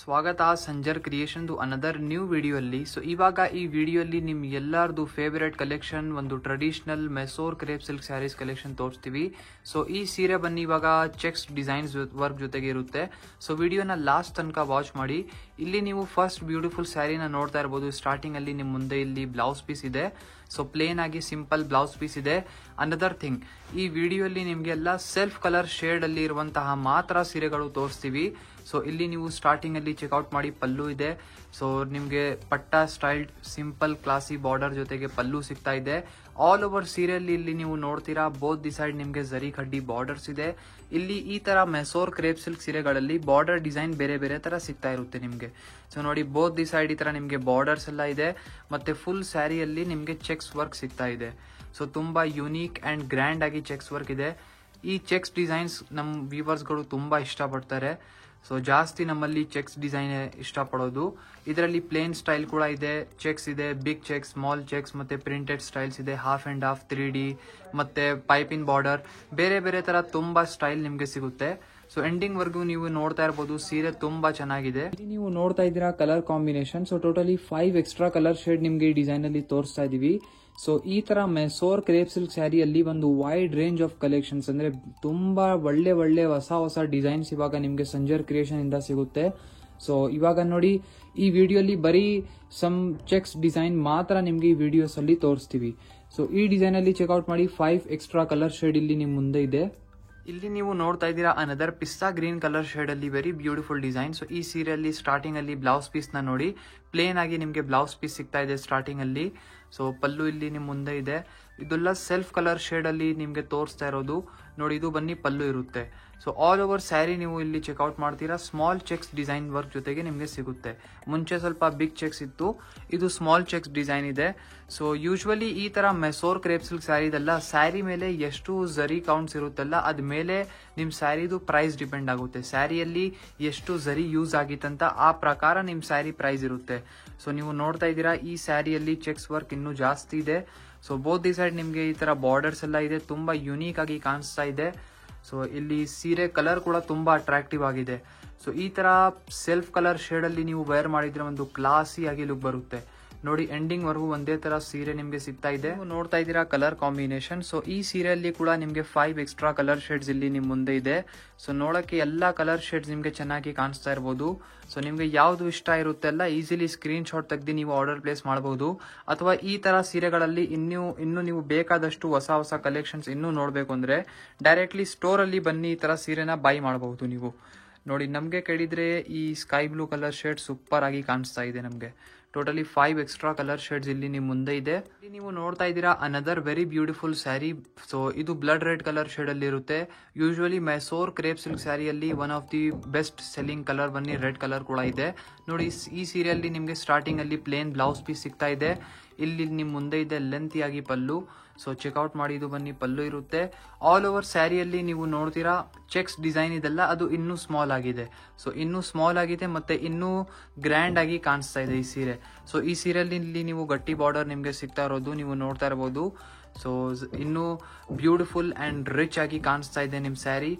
ಸ್ವಾಗತ Sanjar creation another new video ಅಲ್ಲಿ. So ಇವಾಗ ಈ ವಿಡಿಯೋ ಅಲ್ಲಿ ನಿಮ್ಗೆ ಎಲ್ಲಾರ್ದು ಫೇವರೇಟ್ ಕಲೆಕ್ಷನ್ ಒಂದು traditional Mysore crepe silk sarees collection ತೋರಿಸ್ತೀವಿ. ಸೊ ಈ ಸೀರೆ ಬನ್ನಿ ಇವಾಗ ಚೆಕ್ಸ್ ಡಿಸೈನ್ಸ್ ವರ್ಕ್ ಜೊತೆಗೆ ಇರುತ್ತೆ. ಸೊ ವಿಡಿಯೋನ ಲಾಸ್ಟ್ ತನಕ ವಾಚ್ ಮಾಡಿ. ಇಲ್ಲಿ ನೀವು ಫಸ್ಟ್ ಬ್ಯೂಟಿಫುಲ್ ಸ್ಯಾರಿನ ನೋಡ್ತಾ ಇರಬಹುದು. ಸ್ಟಾರ್ಟಿಂಗ್ ಅಲ್ಲಿ ನಿಮ್ ಮುಂದೆ ಇಲ್ಲಿ ಬ್ಲೌಸ್ ಪೀಸ್ ಇದೆ. ಸೊ ಪ್ಲೇನ್ ಆಗಿ ಸಿಂಪಲ್ ಬ್ಲೌಸ್ ಪೀಸ್ ಇದೆ. ಅನದರ್ ಥಿಂಗ್, ಈ ವಿಡಿಯೋ ಅಲ್ಲಿ ನಿಮ್ಗೆಲ್ಲ ಸೆಲ್ಫ್ ಕಲರ್ ಶೇಡ್ ಅಲ್ಲಿ ಇರುವಂತಹ ಮಾತ್ರ ಸೀರೆಗಳು ತೋರಿಸ್ತೀವಿ. ಸೊ ಇಲ್ಲಿ ನೀವು ಸ್ಟಾರ್ಟಿಂಗ್ ಅಲ್ಲಿ ಚೆಕ್ಔಟ್ ಮಾಡಿ ಪಲ್ಲು ಇದೆ. ಸೊ ನಿಮ್ಗೆ ಪಟ್ಟಾ ಸ್ಟೈಲ್ ಸಿಂಪಲ್ ಕ್ಲಾಸಿ ಬಾರ್ಡರ್ ಜೊತೆಗೆ ಪಲ್ಲು ಸಿಗ್ತಾ ಇದೆ. ಆಲ್ ಓವರ್ ಸೀರೆಯಲ್ಲಿ ಇಲ್ಲಿ ನೀವು ನೋಡ್ತೀರಾ ಬೋತ್ ದಿ ಸೈಡ್ ನಿಮ್ಗೆ ಜರಿ ಕಡ್ಡಿ ಬಾರ್ಡರ್ಸ್ ಇದೆ. ಇಲ್ಲಿ ಈ ತರ ಮೆಸೋರ್ ಕ್ರೇಪ್ ಸಿಲ್ಕ್ ಸೀರೆಗಳಲ್ಲಿ ಬಾರ್ಡರ್ ಡಿಸೈನ್ ಬೇರೆ ಬೇರೆ ತರ ಸಿಗ್ತಾ ಇರುತ್ತೆ ನಿಮ್ಗೆ. ಸೊ ನೋಡಿ ಬೋತ್ ದಿ ಸೈಡ್ ಈ ತರ ನಿಮ್ಗೆ ಬಾರ್ಡರ್ಸ್ ಎಲ್ಲ ಇದೆ. ಮತ್ತೆ ಫುಲ್ ಸ್ಯಾರಿಯಲ್ಲಿ ನಿಮ್ಗೆ ಚೆಕ್ಸ್ ವರ್ಕ್ ಸಿಗ್ತಾ ಇದೆ. ಸೊ ತುಂಬಾ ಯುನೀಕ್ ಅಂಡ್ ಗ್ರ್ಯಾಂಡ್ ಆಗಿ ಚೆಕ್ಸ್ ವರ್ಕ್ ಇದೆ. ಈ ಚೆಕ್ಸ್ ಡಿಸೈನ್ಸ್ ನಮ್ ವ್ಯೂವರ್ಸ್ಗಳು ತುಂಬಾ ಇಷ್ಟಪಡ್ತಾರೆ. ಸೊ ಜಾಸ್ತಿ ನಮ್ಮಲ್ಲಿ ಚೆಕ್ಸ್ ಡಿಸೈನ್ ಇಷ್ಟಪಡೋದು. ಇದರಲ್ಲಿ ಪ್ಲೇನ್ ಸ್ಟೈಲ್ ಕೂಡ ಇದೆ, ಚೆಕ್ಸ್ ಇದೆ, ಬಿಗ್ ಚೆಕ್ಸ್, ಸ್ಮಾಲ್ ಚೆಕ್ಸ್, ಮತ್ತೆ ಪ್ರಿಂಟೆಡ್ ಸ್ಟೈಲ್ಸ್ ಇದೆ, ಹಾಫ್ ಅಂಡ್ ಹಾಫ್, 3D ಮತ್ತೆ ಪೈಪಿನ್ ಬಾರ್ಡರ್, ಬೇರೆ ಬೇರೆ ತರ ತುಂಬಾ ಸ್ಟೈಲ್ ನಿಮ್ಗೆ ಸಿಗುತ್ತೆ. ಸೊ ಎಂಡಿಂಗ್ ವರ್ಗು ನೀವು ನೋಡ್ತಾ ಇರಬಹುದು. ಸೀರೆ ತುಂಬಾ ಚೆನ್ನಾಗಿದೆ. ನೀವು ನೋಡ್ತಾ ಇದ್ದೀರಾ colour combination. So totally 5 extra colour shade ನಿಮ್ಗೆ ಈ ಡಿಸೈನ್ ಅಲ್ಲಿ ತೋರಿಸ್ತಾ ಇದೀವಿ. ಸೊ ಈ ತರ ಮೆಸೋರ್ ಕ್ರೇಪ್ ಸಿಲ್ಕ್ ಸ್ಯಾರಿಯಲ್ಲಿ ಒಂದು ವೈಡ್ ರೇಂಜ್ ಆಫ್ ಕಲೆಕ್ಷನ್ಸ್ ಅಂದ್ರೆ ತುಂಬಾ ಒಳ್ಳೆ ಹೊಸ ಡಿಸೈನ್ಸ್ ಇವಾಗ ನಿಮ್ಗೆ ಸಂಜರ್ ಕ್ರಿಯೇಷನ್ ಇಂದ ಸಿಗುತ್ತೆ. ಸೊ ಇವಾಗ ನೋಡಿ ಈ ವಿಡಿಯೋಲಿ ಬರೀ ಸಮ್ ಚೆಕ್ಸ್ ಡಿಸೈನ್ ಮಾತ್ರ ನಿಮ್ಗೆ ಈ ವಿಡಿಯೋಸ್ ಅಲ್ಲಿ ತೋರಿಸ್ತೀವಿ. ಸೊ ಈ ಡಿಸೈನ್ ಅಲ್ಲಿ ಚೆಕ್ಔಟ್ ಮಾಡಿ. 5 ಎಕ್ಸ್ಟ್ರಾ ಕಲರ್ ಶೇಡ್ ಇಲ್ಲಿ ನಿಮ್ ಮುಂದೆ ಇದೆ. ಇಲ್ಲಿ ನೀವು ನೋಡ್ತಾ ಇದ್ದೀರಾ ಅನದರ್ ಪಿಸ್ತಾ ಗ್ರೀನ್ ಕಲರ್ ಶೇಡ್ ಅಲ್ಲಿ ವೆರಿ ಬ್ಯೂಟಿಫುಲ್ ಡಿಸೈನ್. ಸೊ ಈ ಸೀರೆಯಲ್ಲಿ ಸ್ಟಾರ್ಟಿಂಗ್ ಅಲ್ಲಿ ಬ್ಲೌಸ್ ಪೀಸ್ ನ ನೋಡಿ, ಪ್ಲೇನ್ ಆಗಿ ನಿಮ್ಗೆ ಬ್ಲೌಸ್ ಪೀಸ್ ಸಿಗ್ತಾ ಇದೆ ಸ್ಟಾರ್ಟಿಂಗ್ ಅಲ್ಲಿ. ಸೊ ಪಲ್ಲು ಇಲ್ಲಿ ನಿಮ್ ಮುಂದೆ ಇದೆ. ಇದೆಲ್ಲ ಸೆಲ್ಫ್ ಕಲರ್ ಶೇಡ್ ಅಲ್ಲಿ ನಿಮ್ಗೆ ತೋರಿಸ್ತಾ ಇರೋದು. ನೋಡಿ ಇದು ಬನ್ನಿ ಪಲ್ಲು ಇರುತ್ತೆ. ಸೊ ಆಲ್ ಓವರ್ ಸ್ಯಾರಿ ನೀವು ಇಲ್ಲಿ ಚೆಕ್ಔಟ್ ಮಾಡ್ತೀರಾ. ಸ್ಮಾಲ್ ಚೆಕ್ಸ್ ಡಿಸೈನ್ ವರ್ಕ್ ಜೊತೆಗೆ ನಿಮ್ಗೆ ಸಿಗುತ್ತೆ. ಮುಂಚೆ ಸ್ವಲ್ಪ ಬಿಗ್ ಚೆಕ್ಸ್ ಇತ್ತು, ಇದು ಸ್ಮಾಲ್ ಚೆಕ್ಸ್ ಡಿಸೈನ್ ಇದೆ. ಸೊ ಯೂಶುವಲಿ ಈ ತರ ಮೆಸೋರ್ ಕ್ರೇಪ್ ಸಿಲ್ಕ್ ಸ್ಯಾರಿದೆಲ್ಲ ಸ್ಯಾರಿ ಮೇಲೆ ಎಷ್ಟು ಜರಿ ಕೌಂಟ್ಸ್ ಇರುತ್ತಲ್ಲ ಅದ್ ಮೇಲೆ ನಿಮ್ ಸ್ಯಾರಿದು ಪ್ರೈಸ್ ಡಿಪೆಂಡ್ ಆಗುತ್ತೆ. ಸ್ಯಾರಿಯಲ್ಲಿ ಎಷ್ಟು ಜರಿ ಯೂಸ್ ಆಗಿತ್ತಂತ ಆ ಪ್ರಕಾರ ನಿಮ್ ಸ್ಯಾರಿ ಪ್ರೈಸ್ ಇರುತ್ತೆ. ಸೊ ನೀವು ನೋಡ್ತಾ ಇದ್ದೀರಾ ಈ ಸ್ಯಾರಿಯಲ್ಲಿ ಚೆಕ್ಸ್ ವರ್ಕ್ ಇನ್ನೂ ಜಾಸ್ತಿ ಇದೆ. ಸೊ ಬೋತ್ ದಿ ಸೈಡ್ ನಿಮ್ಗೆ ಈ ತರ ಬಾರ್ಡರ್ಸ್ ಎಲ್ಲ ಇದೆ, ತುಂಬಾ ಯುನೀಕ್ ಆಗಿ ಕಾಣಿಸ್ತಾ ಇದೆ. ಸೊ ಇಲ್ಲಿ ಸೀರೆ ಕಲರ್ ಕೂಡ ತುಂಬಾ ಅಟ್ರಾಕ್ಟಿವ್ ಆಗಿದೆ. ಸೊ ಈ ತರ ಸೆಲ್ಫ್ ಕಲರ್ ಶೇಡ್ ಅಲ್ಲಿ ನೀವು ವೇರ್ ಮಾಡಿದ್ರೆ ಒಂದು ಕ್ಲಾಸಿ ಆಗಿ ಲುಕ್ ಬರುತ್ತೆ. ನೋಡಿ ಎಂಡಿಂಗ್ ವರ್ಗು ಒಂದೇ ತರ ಸೀರೆ ನಿಮ್ಗೆ ಸಿಗ್ತಾ ಇದೆ. ನೀವು ನೋಡ್ತಾ ಇದ್ದೀರಾ ಕಲರ್ ಕಾಂಬಿನೇಷನ್. ಸೊ ಈ ಸೀರೆಯಲ್ಲಿ ಕೂಡ ನಿಮ್ಗೆ 5 ಎಕ್ಸ್ಟ್ರಾ ಕಲರ್ ಶೇಡ್ಸ್ ಇಲ್ಲಿ ನಿಮ್ ಮುಂದೆ ಇದೆ. ಸೊ ನೋಡಕ್ಕೆ ಎಲ್ಲಾ ಕಲರ್ ಶೇಡ್ಸ್ ನಿಮ್ಗೆ ಚೆನ್ನಾಗಿ ಕಾಣಿಸ್ತಾ ಇರಬಹುದು. ಸೊ ನಿಮ್ಗೆ ಯಾವ್ದು ಇಷ್ಟ ಇರುತ್ತೆ ಅಲ್ಲ ಈಸಿಲಿ ಸ್ಕ್ರೀನ್ ಶಾಟ್ ತೆಗೆದು ನೀವು ಆರ್ಡರ್ ಪ್ಲೇಸ್ ಮಾಡಬಹುದು. ಅಥವಾ ಈ ತರ ಸೀರೆಗಳಲ್ಲಿ ಇನ್ನು ನೀವು ಬೇಕಾದಷ್ಟು ಹೊಸ ಕಲೆಕ್ಷನ್ಸ್ ಇನ್ನೂ ನೋಡ್ಬೇಕು ಅಂದ್ರೆ ಡೈರೆಕ್ಟ್ಲಿ ಸ್ಟೋರ್ ಅಲ್ಲಿ ಬನ್ನಿ ಈ ತರ ಸೀರೆನ ಬೈ ಮಾಡಬಹುದು ನೀವು. ನೋಡಿ ನಮ್ಗೆ ಕೇಳಿದ್ರೆ ಈ sky blue colour shade super ಆಗಿ ಕಾಣಿಸ್ತಾ ಇದೆ ನಮ್ಗೆ. ಟೋಟಲಿ 5 ಎಕ್ಸ್ಟ್ರಾ ಕಲರ್ ಶೇಡ್ಸ್ ಇಲ್ಲಿ ನಿಮ್ ಮುಂದೆ ಇದೆ. ಇಲ್ಲಿ ನೀವು ನೋಡ್ತಾ ಇದ್ದೀರಾ another very beautiful sari. So ಇದು ಬ್ಲಡ್ ರೆಡ್ ಕಲರ್ ಶೇಡ್ ಅಲ್ಲಿ ಇರುತ್ತೆ. ಯೂಶುವಲಿ ಮೆಸೋರ್ ಕ್ರೇಪ್ ಸಿಲ್ಕ್ ಸ್ಯಾರಿಯಲ್ಲಿ one of the best selling colour ಬನ್ನಿ ರೆಡ್ ಕಲರ್ ಕೂಡ ಇದೆ. ನೋಡಿ ಈ ಸೀರೆಯಲ್ಲಿ ನಿಮ್ಗೆ ಸ್ಟಾರ್ಟಿಂಗ್ ಅಲ್ಲಿ ಪ್ಲೇನ್ ಬ್ಲೌಸ್ ಪೀಸ್ ಸಿಗ್ತಾ ಇದೆ. ಇಲ್ಲಿ ನಿಮ್ ಮುಂದೆ ಇದೆ ಲೆಂತಿ ಆಗಿ ಪಲ್ಲು. ಸೊ ಚೆಕ್ಔಟ್ ಮಾಡಿ ಇದು ಬನ್ನಿ ಪಲ್ಲು ಇರುತ್ತೆ. ಆಲ್ ಓವರ್ ಸ್ಯಾರಿಯಲ್ಲಿ ನೀವು ನೋಡ್ತೀರಾ ಚೆಕ್ಸ್ ಡಿಸೈನ್ ಇದೆಲ್ಲ ಅದು ಇನ್ನೂ ಸ್ಮಾಲ್ ಆಗಿದೆ. ಸೊ ಇನ್ನೂ ಸ್ಮಾಲ್ ಆಗಿದೆ ಮತ್ತೆ ಇನ್ನೂ ಗ್ರ್ಯಾಂಡ್ ಆಗಿ ಕಾಣಿಸ್ತಾ ಇದೆ ಈ ಸೀರೆ. ಸೊ ಈ ಸೀರೆಯಲ್ಲಿ ಇಲ್ಲಿ ನೀವು ಗಟ್ಟಿ ಬಾರ್ಡರ್ ನಿಮ್ಗೆ ಸಿಗ್ತಾ ಇರೋದು ನೀವು ನೋಡ್ತಾ ಇರಬಹುದು. ಸೊ ಇನ್ನೂ ಬ್ಯೂಟಿಫುಲ್ ಅಂಡ್ ರಿಚ್ ಆಗಿ ಕಾಣಿಸ್ತಾ ಇದೆ ನಿಮ್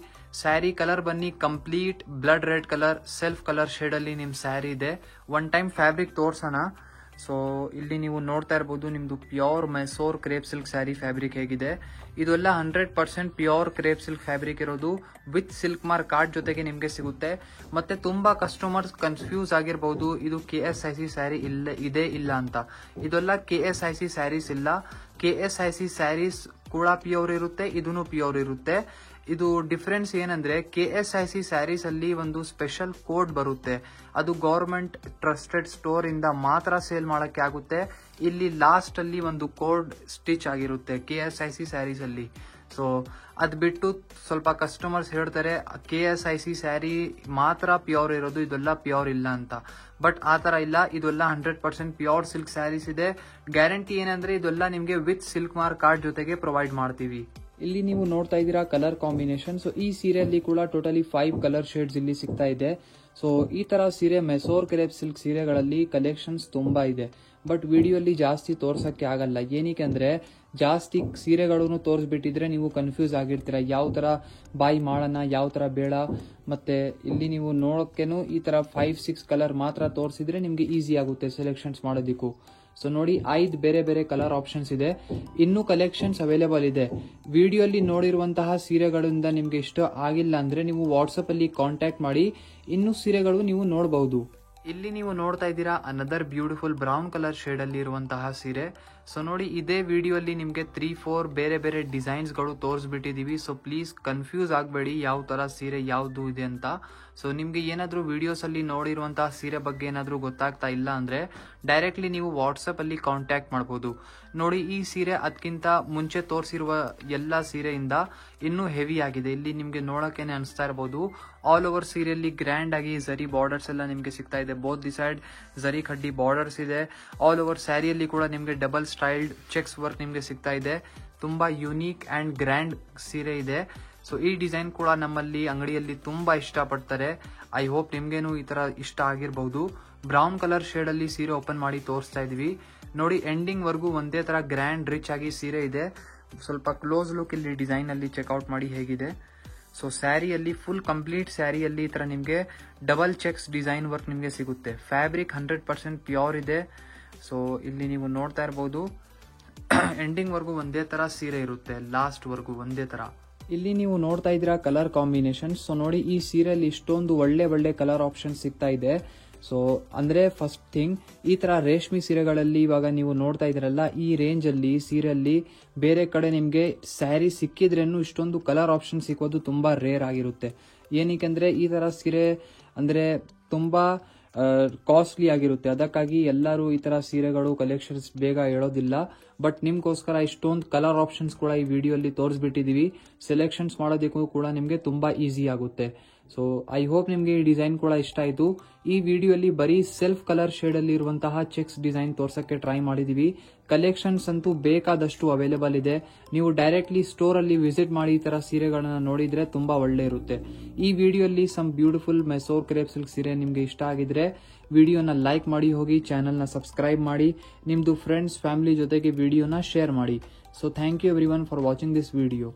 ಸ್ಯಾರಿ ಕಲರ್ ಬನ್ನಿ complete blood red colour self colour shade ಅಲ್ಲಿ ನಿಮ್ ಸ್ಯಾರಿ ಇದೆ. ಒನ್ ಟೈಮ್ ಫ್ಯಾಬ್ರಿಕ್ ತೋರ್ಸೋಣ. ಸೊ ಇಲ್ಲಿ ನೀವು ನೋಡ್ತಾ ಇರಬಹುದು ನಿಮ್ದು pure Mysore crepe silk sari fabric ಹೇಗಿದೆ. ಇದೆಲ್ಲ 100% ಪ್ಯೂರ್ ಕ್ರೇಪ್ ಸಿಲ್ಕ್ ಫ್ಯಾಬ್ರಿಕ್ ಇರೋದು ವಿತ್ ಸಿಲ್ಕ್ ಮಾರ್ಕ್ ಕಾರ್ಡ್ ಜೊತೆಗೆ ನಿಮ್ಗೆ ಸಿಗುತ್ತೆ. ಮತ್ತೆ ತುಂಬಾ ಕಸ್ಟಮರ್ಸ್ ಕನ್ಫ್ಯೂಸ್ ಆಗಿರಬಹುದು ಇದು KSIC ಸ್ಯಾರಿ ಇದೆ ಇಲ್ಲ ಅಂತ. ಇದೆಲ್ಲ KSIC ಸ್ಯಾರೀಸ್ ಇಲ್ಲ. KSIC ಸ್ಯಾರೀಸ್ ಕೂಡ ಪ್ಯೂರ್ ಇರುತ್ತೆ, ಇದೂನು ಪ್ಯೂರ್ ಇರುತ್ತೆ. ಇದು ಡಿಫರೆನ್ಸ್ ಏನಂದ್ರೆ KSIC ಸ್ಯಾರೀಸ್ ಅಲ್ಲಿ ಒಂದು ಸ್ಪೆಷಲ್ ಕೋಡ್ ಬರುತ್ತೆ. ಅದು ಗವರ್ಮೆಂಟ್ ಟ್ರಸ್ಟೆಡ್ ಸ್ಟೋರ್ ಇಂದ ಮಾತ್ರ ಸೇಲ್ ಮಾಡಕ್ಕೆ ಆಗುತ್ತೆ. ಇಲ್ಲಿ ಲಾಸ್ಟ್ ಅಲ್ಲಿ ಒಂದು ಕೋಡ್ ಸ್ಟಿಚ್ ಆಗಿರುತ್ತೆ KSIC ಸ್ಯಾರೀಸ್ ಅಲ್ಲಿ. ಸೊ ಅದ್ ಬಿಟ್ಟು ಸ್ವಲ್ಪ ಕಸ್ಟಮರ್ಸ್ ಹೇಳ್ತಾರೆ KSIC ಸ್ಯಾರಿ ಮಾತ್ರ ಪ್ಯೂರ್ ಇರೋದು, ಇದೆಲ್ಲ ಪ್ಯೂರ್ ಇಲ್ಲ ಅಂತ. ಬಟ್ ಆ ತರ ಇಲ್ಲ, ಇದೆಲ್ಲ 100% ಪ್ಯೂರ್ ಸಿಲ್ಕ್ ಸ್ಯಾರೀಸ್ ಇದೆ. ಗ್ಯಾರಂಟಿ ಏನಂದ್ರೆ ಇದೆಲ್ಲ ನಿಮ್ಗೆ ವಿತ್ ಸಿಲ್ಕ್ ಮಾರ್ಕ್ ಕಾರ್ಡ್ ಜೊತೆಗೆ ಪ್ರೊವೈಡ್ ಮಾಡ್ತೀವಿ. ಇಲ್ಲಿ ನೀವು ನೋಡ್ತಾ ಇದ್ದೀರಾ ಕಲರ್ ಕಾಂಬಿನೇಷನ್. ಸೊ ಈ ಸೀರೆಯಲ್ಲಿ ಕೂಡ ಟೋಟಲಿ 5 ಕಲರ್ ಶೇಡ್ಸ್ ಇಲ್ಲಿ ಸಿಗ್ತಾ ಇದೆ. ಸೊ ಈ ತರ ಸೀರೆ ಮೆಸೋರ್ ಕ್ರೇಪ್ ಸಿಲ್ಕ್ ಸೀರೆಗಳಲ್ಲಿ ಕಲೆಕ್ಷನ್ಸ್ ತುಂಬಾ ಇದೆ, ಬಟ್ ವಿಡಿಯೋಲಿ ಜಾಸ್ತಿ ತೋರ್ಸಕ್ಕೆ ಆಗಲ್ಲ. ಏನಕ್ಕೆ ಅಂದ್ರೆ ಜಾಸ್ತಿ ಸೀರೆಗಳನ್ನು ತೋರಿಸ್ಬಿಟ್ಟಿದ್ರೆ ನೀವು ಕನ್ಫ್ಯೂಸ್ ಆಗಿರ್ತೀರ, ಯಾವ ತರ ಬಾಯ್ ಮಾಡೋಣ, ಯಾವ ತರ ಬೇಡ. ಮತ್ತೆ ಇಲ್ಲಿ ನೀವು ನೋಡೋಕೆನು ಈ ತರ 5-6 ಕಲರ್ ಮಾತ್ರ ತೋರಿಸಿದ್ರೆ ನಿಮ್ಗೆ ಈಸಿ ಆಗುತ್ತೆ ಸೆಲೆಕ್ಷನ್ಸ್ ಮಾಡೋದಿಕ್ಕೂ. ಸೊ ನೋಡಿ 5 ಬೇರೆ ಬೇರೆ ಕಲರ್ ಆಪ್ಷನ್ಸ್ ಇದೆ, ಇನ್ನೂ ಕಲೆಕ್ಷನ್ಸ್ ಅವೈಲೇಬಲ್ ಇದೆ. ವಿಡಿಯೋಲಿ ನೋಡಿರುವಂತಹ ಸೀರೆಗಳಿಂದ ನಿಮ್ಗೆ ಇಷ್ಟ ಆಗಿಲ್ಲ ಅಂದ್ರೆ ನೀವು ವಾಟ್ಸಪ್ ಅಲ್ಲಿ ಕಾಂಟ್ಯಾಕ್ಟ್ ಮಾಡಿ, ಇನ್ನೂ ಸೀರೆಗಳು ನೀವು ನೋಡಬಹುದು. ಇಲ್ಲಿ ನೀವು ನೋಡ್ತಾ ಇದ್ದೀರಾ another beautiful brown colour shade ಅಲ್ಲಿ ಇರುವಂತಹ ಸೀರೆ. ಸೊ ನೋಡಿ ಇದೇ ವಿಡಿಯೋಲಿ ನಿಮ್ಗೆ 3-4 ಬೇರೆ ಬೇರೆ ಡಿಸೈನ್ಸ್ ಗಳು ತೋರಿಸ್ಬಿಟ್ಟಿದೀವಿ. ಸೊ ಪ್ಲೀಸ್ ಕನ್ಫ್ಯೂಸ್ ಆಗಬೇಡಿ ಯಾವ ತರ ಸೀರೆ ಯಾವ್ದು ಇದೆ ಅಂತ. ಸೊ ನಿಮ್ಗೆ ಏನಾದ್ರೂ ವಿಡಿಯೋಸ್ ಅಲ್ಲಿ ನೋಡಿರುವಂತಹ ಸೀರೆ ಬಗ್ಗೆ ಏನಾದ್ರೂ ಗೊತ್ತಾಗ್ತಾ ಇಲ್ಲ ಅಂದ್ರೆ ಡೈರೆಕ್ಟ್ಲಿ ನೀವು ವಾಟ್ಸಪ್ ಅಲ್ಲಿ ಕಾಂಟ್ಯಾಕ್ಟ್ ಮಾಡಬಹುದು. ನೋಡಿ ಈ ಸೀರೆ ಅದಕ್ಕಿಂತ ಮುಂಚೆ ತೋರಿಸಿರುವ ಎಲ್ಲಾ ಸೀರೆಯಿಂದ ಇನ್ನೂ ಹೆವಿ ಆಗಿದೆ. ಇಲ್ಲಿ ನಿಮ್ಗೆ ನೋಡೋಕೆನೆ ಅನಿಸ್ತಾ ಇರಬಹುದು, ಆಲ್ ಓವರ್ ಸೀರೆಯಲ್ಲಿ ಗ್ರ್ಯಾಂಡ್ ಆಗಿ ಜರಿ ಬಾರ್ಡರ್ಸ್ ಎಲ್ಲ ನಿಮ್ಗೆ ಸಿಗ್ತಾ ಇದೆ. ಬೋತ್ ದಿ ಸೈಡ್ ಜರಿ ಕಡ್ಡಿ ಬಾರ್ಡರ್ಸ್ ಇದೆ. ಆಲ್ ಓವರ್ ಸ್ಯಾರಿಯಲ್ಲಿ ಕೂಡ ನಿಮ್ಗೆ ಡಬಲ್ ಸ್ಟೈಲ್ಡ್ ಚೆಕ್ಸ್ ವರ್ಕ್ ನಿಮ್ಗೆ ಸಿಗ್ತಾ ಇದೆ. ತುಂಬಾ ಯುನೀಕ್ ಅಂಡ್ ಗ್ರ್ಯಾಂಡ್ ಸೀರೆ ಇದೆ. ಸೊ ಈ ಡಿಸೈನ್ ಕೂಡ ನಮ್ಮಲ್ಲಿ ಅಂಗಡಿಯಲ್ಲಿ ತುಂಬಾ ಇಷ್ಟಪಡ್ತಾರೆ. ಐ ಹೋಪ್ ನಿಮ್ಗೇನು ಈ ತರ ಇಷ್ಟ ಆಗಿರಬಹುದು. ಬ್ರೌನ್ ಕಲರ್ ಶೇಡ್ ಅಲ್ಲಿ ಸೀರೆ ಓಪನ್ ಮಾಡಿ ತೋರಿಸ್ತಾ ಇದೀವಿ. ನೋಡಿ ಎಂಡಿಂಗ್ ವರ್ಗೂ ಒಂದೇ ತರ ಗ್ರ್ಯಾಂಡ್ ರಿಚ್ ಆಗಿ ಸೀರೆ ಇದೆ. ಸ್ವಲ್ಪ ಕ್ಲೋಸ್ ಲುಕ್ ಇಲ್ಲಿ ಡಿಸೈನ್ ಅಲ್ಲಿ ಚೆಕ್ಔಟ್ ಮಾಡಿ ಹೇಗಿದೆ. ಸೊ ಸ್ಯಾರಿಯಲ್ಲಿ ಫುಲ್ ಕಂಪ್ಲೀಟ್ ಸ್ಯಾರಿಯಲ್ಲಿ ಈ ತರ ನಿಮ್ಗೆ ಡಬಲ್ ಚೆಕ್ಸ್ ಡಿಸೈನ್ ವರ್ಕ್ ನಿಮ್ಗೆ ಸಿಗುತ್ತೆ. ಫ್ಯಾಬ್ರಿಕ್ 100% ಪ್ಯೂರ್ ಇದೆ. ಸೊ ಇಲ್ಲಿ ನೀವು ನೋಡ್ತಾ ಇರಬಹುದು ಎಂಡಿಂಗ್ ವರ್ಗೂ ಒಂದೇ ತರ ಸೀರೆ ಇರುತ್ತೆ, ಲಾಸ್ಟ್ ವರ್ಗೂ ಒಂದೇ ತರ. ಇಲ್ಲಿ ನೀವು ನೋಡ್ತಾ ಇದ್ದೀರಾ ಕಲರ್ ಕಾಂಬಿನೇಷನ್. ಸೊ ನೋಡಿ ಈ ಸೀರೆಯಲ್ಲಿ ಇಷ್ಟೊಂದು ಒಳ್ಳೆ ಕಲರ್ ಆಪ್ಷನ್ ಸಿಗ್ತಾ ಇದೆ. ಸೊ ಅಂದ್ರೆ ಫಸ್ಟ್ ಥಿಂಗ್, ಈ ತರ ರೇಷ್ಮೆ ಸೀರೆಗಳಲ್ಲಿ ಇವಾಗ ನೀವು ನೋಡ್ತಾ ಇದ್ರಲ್ಲ, ಈ ರೇಂಜ್ ಅಲ್ಲಿ ಸೀರೆಯಲ್ಲಿ ಬೇರೆ ಕಡೆ ನಿಮ್ಗೆ ಸ್ಯಾರಿ ಸಿಕ್ಕಿದ್ರೇನು ಇಷ್ಟೊಂದು ಕಲರ್ ಆಪ್ಷನ್ ಸಿಕ್ಕೋದು ತುಂಬಾ ರೇರ್ ಆಗಿರುತ್ತೆ. ಏನಕ್ಕೆ ಈ ತರ ಸೀರೆ ಅಂದ್ರೆ ತುಂಬಾ ಕಾಸ್ಟ್ಲಿ ಆಗಿರುತ್ತೆ. ಅದಕ್ಕಾಗಿ ಎಲ್ಲರೂ ಈ ತರ ಸೀರೆಗಳು ಕಲೆಕ್ಷನ್ಸ್ ಬೇಗ ಹೇಳೋದಿಲ್ಲ. ಬಟ್ ನಿಮ್ಗೋಸ್ಕರ ಇಷ್ಟೊಂದು ಕಲರ್ ಆಪ್ಷನ್ಸ್ ಕೂಡ ಈ ವಿಡಿಯೋಲಿ ತೋರಿಸ್ಬಿಟ್ಟಿದೀವಿ. ಸೆಲೆಕ್ಷನ್ಸ್ ಮಾಡೋದಕ್ಕೂ ಕೂಡ ನಿಮ್ಗೆ ತುಂಬಾ ಈಸಿ ಆಗುತ್ತೆ. ಸೊ ಐ ಹೋಪ್ ನಿಮ್ಗೆ ಈ ಡಿಸೈನ್ ಕೂಡ ಇಷ್ಟ ಆಯ್ತು. ಈ ವಿಡಿಯೋಲಿ ಬರೀ ಸೆಲ್ಫ್ ಕಲರ್ ಶೇಡ್ ಅಲ್ಲಿ ಇರುವಂತಹ ಚೆಕ್ಸ್ ಡಿಸೈನ್ ತೋರ್ಸಕ್ಕೆ ಟ್ರೈ ಮಾಡಿದೀವಿ. ಕಲೆಕ್ಷನ್ಸ್ ಅಂತೂ ಬೇಕಾದಷ್ಟು ಅವೈಲೇಬಲ್ ಇದೆ. ನೀವು ಡೈರೆಕ್ಟ್ಲಿ ಸ್ಟೋರ್ ಅಲ್ಲಿ ವಿಸಿಟ್ ಮಾಡಿ ಈ ತರ ಸೀರೆಗಳನ್ನ ನೋಡಿದ್ರೆ ತುಂಬಾ ಒಳ್ಳೆ ಇರುತ್ತೆ. ಈ ವಿಡಿಯೋಲಿ some beautiful Mysore crepe silk ಸೀರೆ ನಿಮ್ಗೆ ಇಷ್ಟ ಆಗಿದ್ರೆ ವಿಡಿಯೋನ ಲೈಕ್ ಮಾಡಿ ಹೋಗಿ, ಚಾನೆಲ್ನ ಸಬ್ಸ್ಕ್ರೈಬ್ ಮಾಡಿ, ನಿಮ್ದು ಫ್ರೆಂಡ್ಸ್ ಫ್ಯಾಮಿಲಿ ಜೊತೆಗೆ ವಿಡಿಯೋನ ಶೇರ್ ಮಾಡಿ. So thank you everyone for watching this video.